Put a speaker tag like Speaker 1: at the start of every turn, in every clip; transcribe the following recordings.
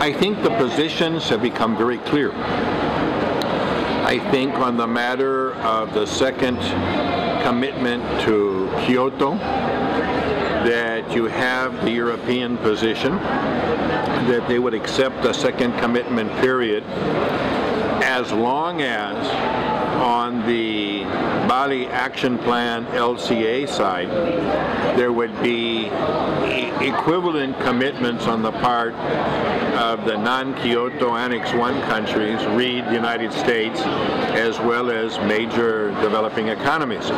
Speaker 1: I think the positions have become very clear. I think on the matter of the second commitment to Kyoto, that you have the European position that they would accept a second commitment period as long as on the Bali Action Plan LCA side there would be equivalent commitments on the part of the non-Kyoto Annex I countries, read the United States, as well as major developing economies.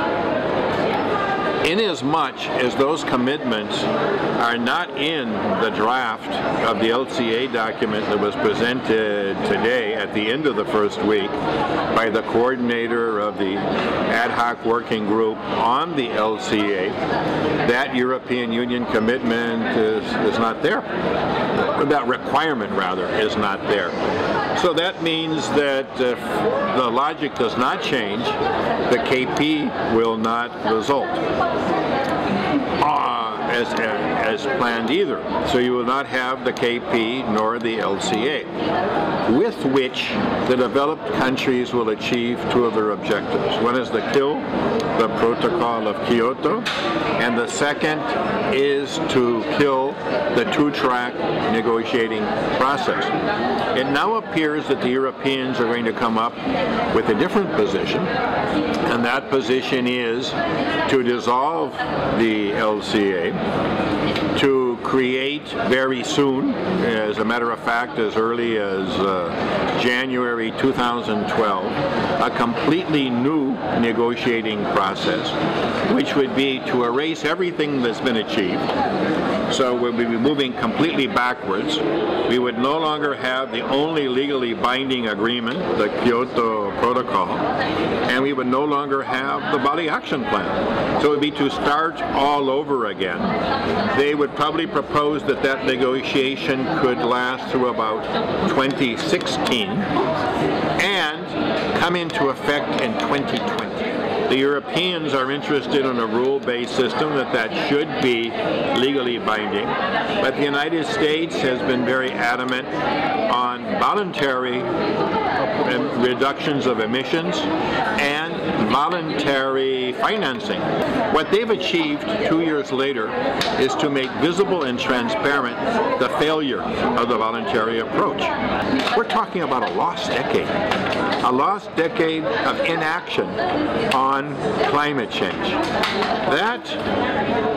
Speaker 1: Inasmuch as those commitments are not in the draft of the LCA document that was presented today at the end of the first week by the coordinator of the ad hoc working group on the LCA, that European Union commitment is not there. That requirement, rather, is not there. So that means that if the logic does not change, the KP will not result as planned either. So you will not have the KP nor the LCA, with which the developed countries will achieve two of their objectives. One is to kill the Protocol of Kyoto, and the second is to kill the two-track negotiating process. It now appears that the Europeans are going to come up with a different position, and that position is to dissolve the LCA, to create very soon, as a matter of fact as early as January 2012, a completely new negotiating process, which would be to erase everything that's been achieved. So we'll be moving completely backwards. We would no longer have the only legally binding agreement, the Kyoto Protocol, and we would no longer have the Bali Action Plan. So it would be to start all over again. They would probably propose that that negotiation could last through about 2016 and come into effect in 2020. The Europeans are interested in a rule-based system that should be legally binding, but the United States has been very adamant on voluntary reductions of emissions and voluntary financing. What they've achieved 2 years later is to make visible and transparent the failure of the voluntary approach. We're talking about a lost decade of inaction on climate change. That,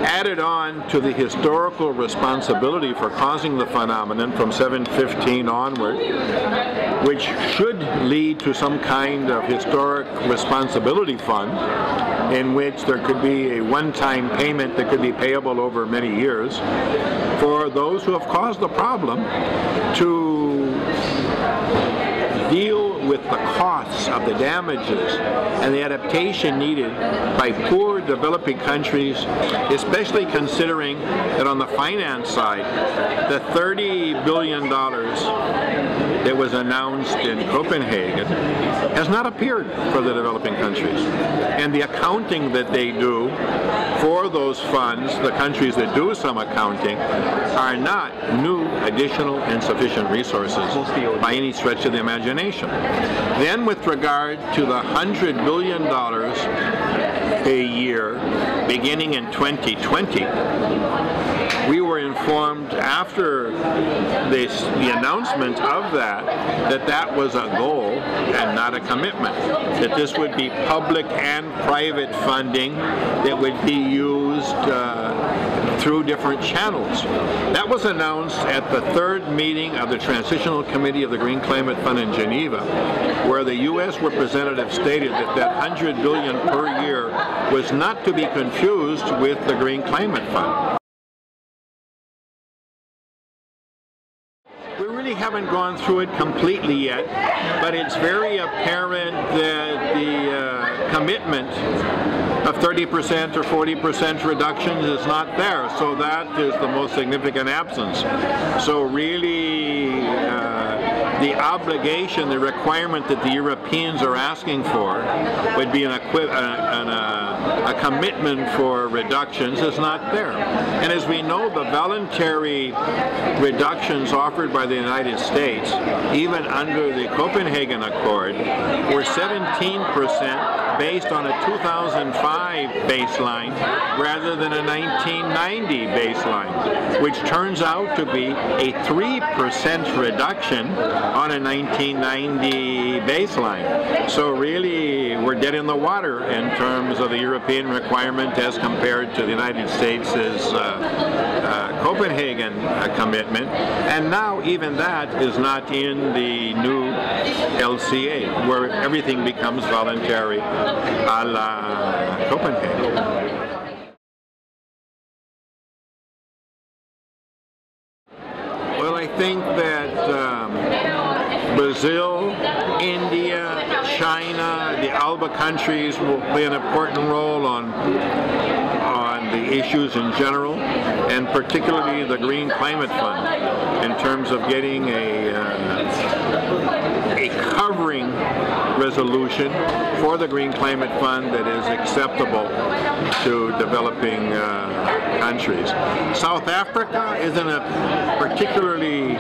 Speaker 1: added on to the historical responsibility for causing the phenomenon from 715 onward, which should lead to some kind of historic responsibility fund in which there could be a one-time payment that could be payable over many years for those who have caused the problem, to deal with the costs of the damages and the adaptation needed by poor developing countries, especially considering that on the finance side, the $30 billion that was announced in Copenhagen has not appeared for the developing countries. And the accounting that they do for those funds, the countries that do some accounting, are not new, additional, and sufficient resources by any stretch of the imagination. Then with regard to the $100 billion a year beginning in 2020, we were informed after the announcement of that was a goal and not a commitment, that this would be public and private funding that would be used through different channels. That was announced at the third meeting of the Transitional Committee of the Green Climate Fund in Geneva, where the U.S. representative stated that that $100 billion per year was not to be confused with the Green Climate Fund. We really haven't gone through it completely yet, but it's very apparent that the commitment of 30% or 40% reductions is not there. So that is the most significant absence. So really, the obligation, the requirement that the Europeans are asking for would be a commitment for reductions is not there. And as we know, the voluntary reductions offered by the United States, even under the Copenhagen Accord, were 17% based on a 2005 baseline rather than a 1990 baseline, which turns out to be a 3% reduction on a 1990 baseline. So really, we're dead in the water in terms of the European requirement as compared to the United States' Copenhagen commitment. And now even that is not in the new LCA, where everything becomes voluntary a la Copenhagen. Well, I think that Brazil, India, China, the ALBA countries will play an important role on the issues in general, and particularly the Green Climate Fund, in terms of getting a covering resolution for the Green Climate Fund that is acceptable to developing countries. South Africa is in a particularly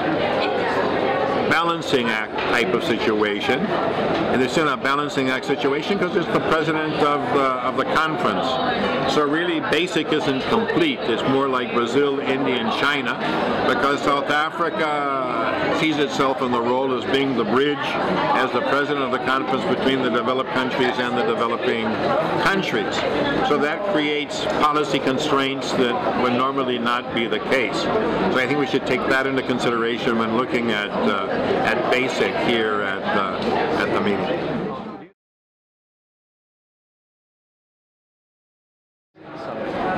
Speaker 1: balancing act type of situation, and it's in a balancing act situation because it's the president of the conference. So really, BASIC isn't complete. It's more like Brazil, India, and China, because South Africa sees itself in the role as being the bridge as the president of the conference between the developed countries and the developing countries. So that creates policy constraints that would normally not be the case. So I think we should take that into consideration when looking at BASIC here at the meeting.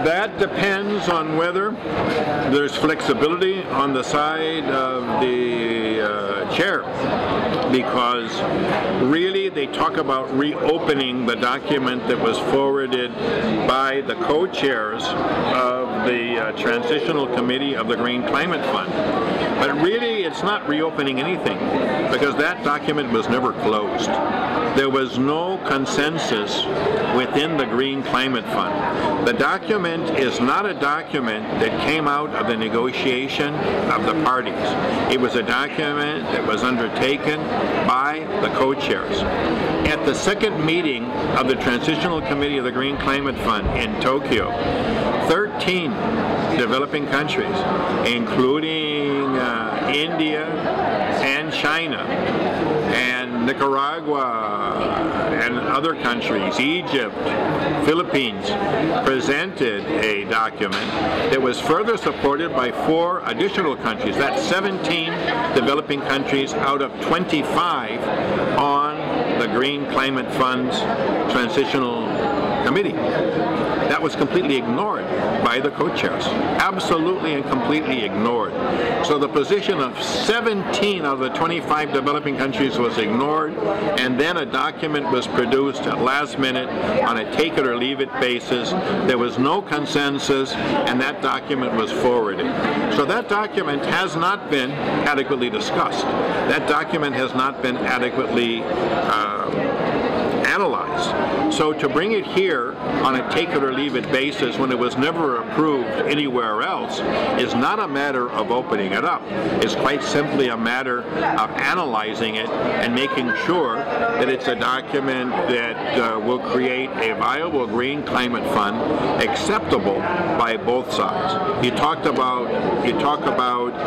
Speaker 1: That depends on whether there's flexibility on the side of the chair, because really they talk about reopening the document that was forwarded by the co-chairs of the Transitional Committee of the Green Climate Fund. But really it's not reopening anything, because that document was never closed. There was no consensus within the Green Climate Fund. The document is not a document that came out of the negotiation of the parties. It was a document that was undertaken by the co-chairs. At the second meeting of the Transitional Committee of the Green Climate Fund in Tokyo, 13 developing countries, including India and China and Nicaragua and other countries, Egypt, Philippines, presented a document that was further supported by 4 additional countries. That's 17 developing countries out of 25 on the Green Climate Fund's Transitional Committee. That was completely ignored by the co-chairs. Absolutely and completely ignored. So the position of 17 out of the 25 developing countries was ignored, and then a document was produced at last minute on a take it or leave it basis. There was no consensus, and that document was forwarded. So that document has not been adequately discussed. That document has not been adequately analyzed. So to bring it here on a take it or leave it basis when it was never approved anywhere else is not a matter of opening it up. It's quite simply a matter of analyzing it and making sure that it's a document that will create a viable green climate fund acceptable by both sides. You talk about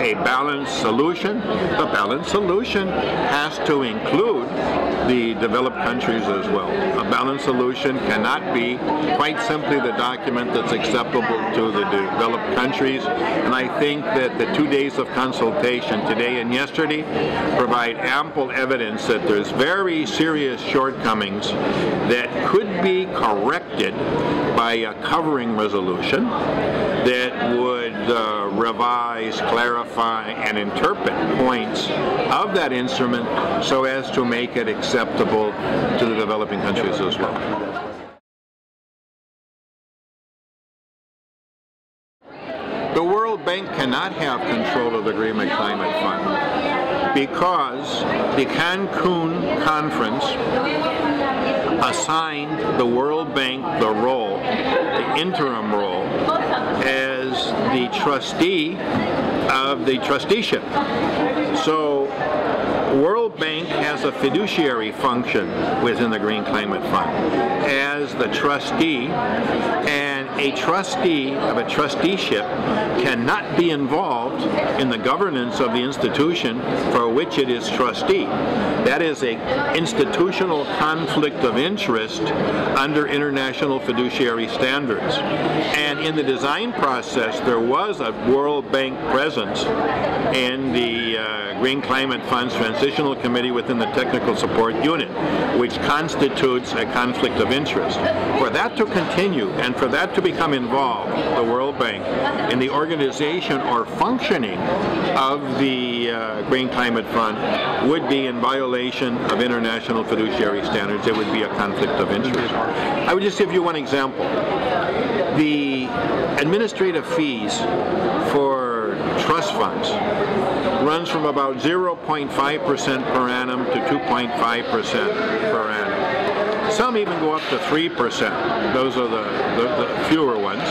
Speaker 1: a balanced solution. The balanced solution has to include the developed countries as well. A balanced solution cannot be quite simply the document that's acceptable to the developed countries, and I think that the 2 days of consultation today and yesterday provide ample evidence that there's very serious shortcomings that could be corrected by a covering resolution that would revise, clarify, and interpret points of that instrument so as to make it acceptable to the developing countries as well. The World Bank cannot have control of the Green Climate Fund. because the Cancun conference assigned the World Bank the role, the interim role, as the trustee of the trusteeship. So World Bank has a fiduciary function within the Green Climate Fund as the trustee, and a trustee of a trusteeship cannot be involved in the governance of the institution for which it is trustee. That is an institutional conflict of interest under international fiduciary standards. And in the design process, there was a World Bank presence in the Green Climate Fund's Transitional Committee within the Technical Support Unit, which constitutes a conflict of interest. For that to continue and for that to become involved, the World Bank, in the organization or functioning of the Green Climate Fund would be in violation of international fiduciary standards. It would be a conflict of interest. I would just give you one example. The administrative fees for trust funds runs from about 0.5% per annum to 2.5% per annum. Some even go up to 3%. Those are the fewer ones,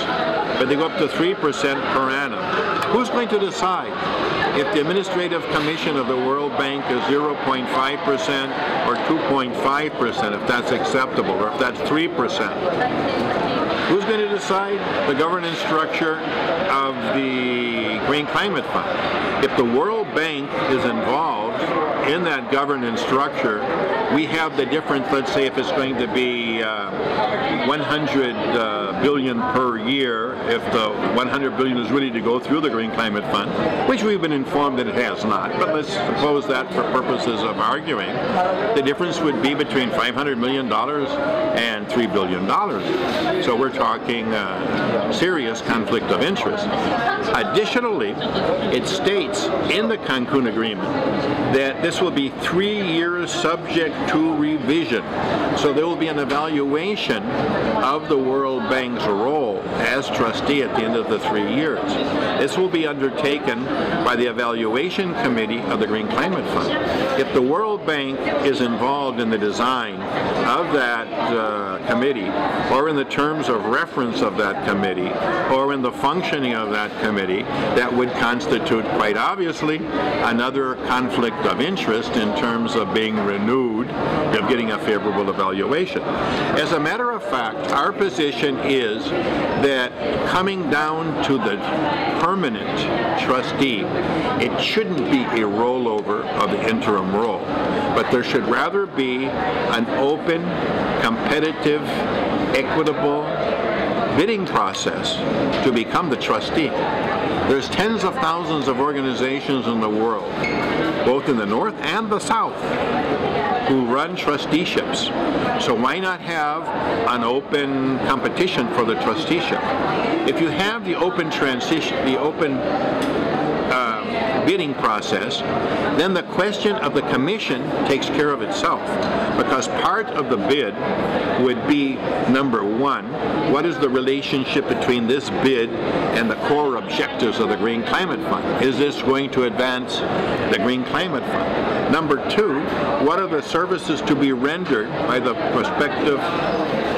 Speaker 1: but they go up to 3% per annum. Who's going to decide if the administrative commission of the World Bank is 0.5% or 2.5%, if that's acceptable, or if that's 3%? Who's going to decide the governance structure of the Green Climate Fund? If the World Bank is involved in that governance structure, we have the difference, let's say if it's going to be 100 billion per year, if the 100 billion is really to go through the Green Climate Fund, which we've been informed that it has not, but let's suppose that for purposes of arguing, the difference would be between $500 million and $3 billion. So we're talking serious conflict of interest. Additionally, it states in the Cancun Agreement that this will be 3 years subject to revision. So there will be an evaluation of the World Bank's role as trustee at the end of the 3 years. This will be undertaken by the Evaluation Committee of the Green Climate Fund. If the World Bank is involved in the design of that committee, or in the terms of reference of that committee, or in the functioning of that committee, that would constitute quite obviously another conflict of interest in terms of being renewed, of getting a favorable evaluation. As a matter of fact, our position is that coming down to the permanent trustee, it shouldn't be a rollover of the interim role, but there should rather be an open, competitive, equitable bidding process to become the trustee. There's tens of thousands of organizations in the world, both in the North and the South, who run trusteeships. So why not have an open competition for the trusteeship? If you have the open bidding process, then the question of the commission takes care of itself, because part of the bid would be, number one, what is the relationship between this bid and the core objectives of the Green Climate Fund? Is this going to advance the Green Climate Fund? Number two, what are the services to be rendered by the prospective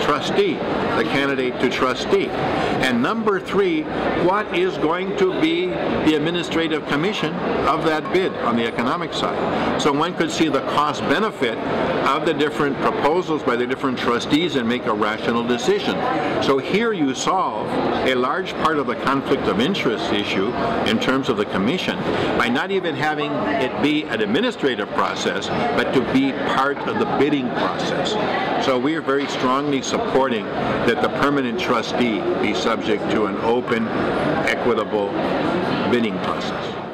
Speaker 1: trustee, the candidate to trustee? And number three, what is going to be the administrative commission of that bid on the economic side? So one could see the cost benefit of the different proposals by the different trustees and make a rational decision. So here you solve a large part of the conflict of interest issue in terms of the commission by not even having it be an administrative process, but to be part of the bidding process. So we are very strongly supporting that the permanent trustee be subject to an open, equitable bidding process.